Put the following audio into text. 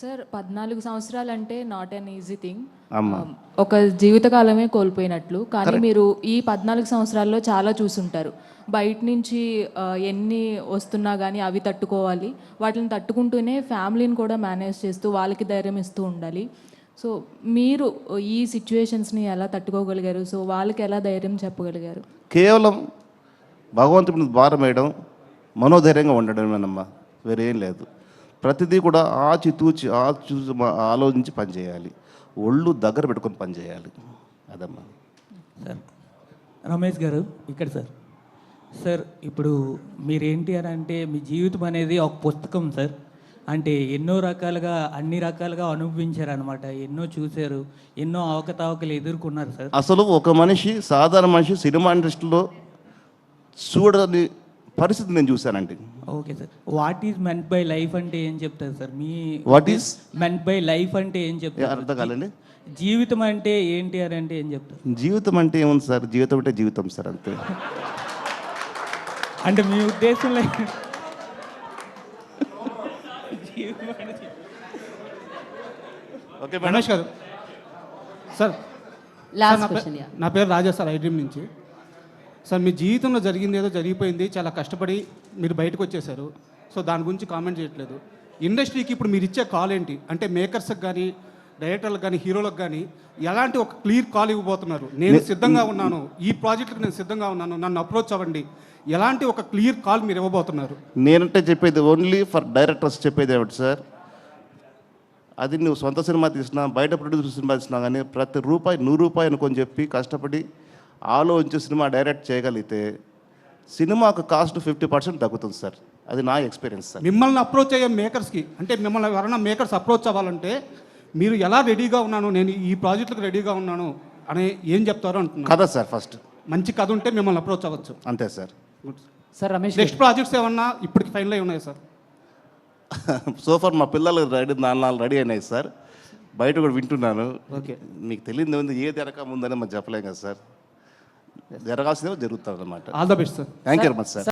Sir 14 సంవత్సరాలంటే not an easy thing. అమ్మా. ఒక జీవితకాలమే కోల్పోయినట్లు. కానీ మీరు ఈ 14 సంవత్సరాల్లో చాలా చూసుంటారు. బయట నుంచి ఎన్ని వస్తున్నా కానీ అవి తట్టుకోవాలి. వాటిని తట్టుకుంటూనే ఫ్యామిలీని కూడా మేనేజ్ చేస్తూ వాళ్ళకి ధైర్యం ఇస్తూ ఉండాలి. సో మీరు ఈ సిచ్యువేషన్స్ని ఎలా తట్టుకోగలిగారు? సో వాళ్ళకి ఎలా ధైర్యం చెప్పగలిగారు? కేవలం భగవంతుడి మీద భారం వేయడం, మనోధైర్యంగా ఉండడమేనమ్మా, వేరేం లేదు. ప్రతిదీ కూడా ఆచితూచి ఆలోచించి పనిచేయాలి. ఒళ్ళు దగ్గర పెట్టుకొని పనిచేయాలి. అదమ్మా. సార్ రమేష్ గారు ఇక్కడ సార్ ఇప్పుడు మీరేంటి అని అంటే మీ జీవితం అనేది ఒక పుస్తకం సార్. అంటే ఎన్నో రకాలుగా అన్ని రకాలుగా అనుభవించారనమాట. ఎన్నో చూశారు, ఎన్నో అవకతవకలు ఎదుర్కొన్నారు సార్. అసలు ఒక మనిషి, సాధారణ మనిషి సినిమా ఇండస్ట్రీలో చూడని పరిస్థితి నేను చూశానండి. Okay sir. What is meant by life అంటే ఏం చెప్తారు sir? Me what is meant by life అంటే ఏం చెప్తారు? అర్థం కాలండి. జీవితం అంటే ఏంటి అని అంటే ఏం చెప్తారు? జీవితం అంటే ఏముంది సార్? జీవితం అంటే జీవితం సార్, అంతే. అంటే మీ ఉద్దేశంలో ఓకే రమేష్ గారు సార్, నా పేరు రాజా సార్, ఐడ్రీమ్ నుంచి. సార్, మీ జీవితంలో జరిగింది ఏదో జరిగిపోయింది, చాలా కష్టపడి మీరు బయటకు వచ్చేసారు. సో దాని గురించి కామెంట్ చేయట్లేదు. ఇండస్ట్రీకి ఇప్పుడు మీరు ఇచ్చే కాల్ ఏంటి అంటే మేకర్స్కి కానీ, డైరెక్టర్లకు కానీ, హీరోలకు కానీ ఎలాంటి ఒక క్లియర్ కాల్ ఇవ్వబోతున్నారు? నేను సిద్ధంగా ఉన్నాను, ఈ ప్రాజెక్టుకి నేను సిద్ధంగా ఉన్నాను, నన్ను అప్రోచ్ అవ్వండి, ఎలాంటి ఒక క్లియర్ కాల్ మీరు ఇవ్వబోతున్నారు? నేనంటే చెప్పేది ఓన్లీ ఫర్ డైరెక్టర్స్ చెప్పేది ఏమిటి సార్, అది నువ్వు సొంత సినిమా తీసినా, బయట ప్రొడ్యూసర్ సినిమా తీసినా కానీ ప్రతి రూపాయి 100 రూపాయలు అనుకొని చెప్పి కష్టపడి ఆలోచించి సినిమా డైరెక్ట్ చేయగలిగితే సినిమాకు కాస్ట్ 50% తగ్గుతుంది సార్. అది నా ఎక్స్పీరియన్స్ సార్. మిమ్మల్ని అప్రోచ్ అయ్యే మేకర్స్కి, అంటే మిమ్మల్ని ఎవరైనా మేకర్స్ అప్రోచ్ అవ్వాలంటే మీరు ఎలా రెడీగా ఉన్నాను, నేను ఈ ప్రాజెక్టులకు రెడీగా ఉన్నాను అని ఏం చెప్తారో అంటున్నాను. కదా సార్, ఫస్ట్ మంచి కథ ఉంటే మిమ్మల్ని అప్రోచ్ అవ్వచ్చు. అంతే sir. Sir Ramesh, next projects ఏమన్నా ఇప్పటికి ఫైనల్ అయి ఉన్నాయి సార్? సోఫర్ మా పిల్లలు నాలుగు రెడీ అయినాయి సార్. బయట కూడా వింటున్నాను. ఓకే, మీకు తెలియదు ఉంది, ఏది జరగక ముందని మనం చెప్పలేం కదా సార్. జరగాల్సిందే జరుగుతుంది అన్నమాట. All the best sir. Thank you very much sir.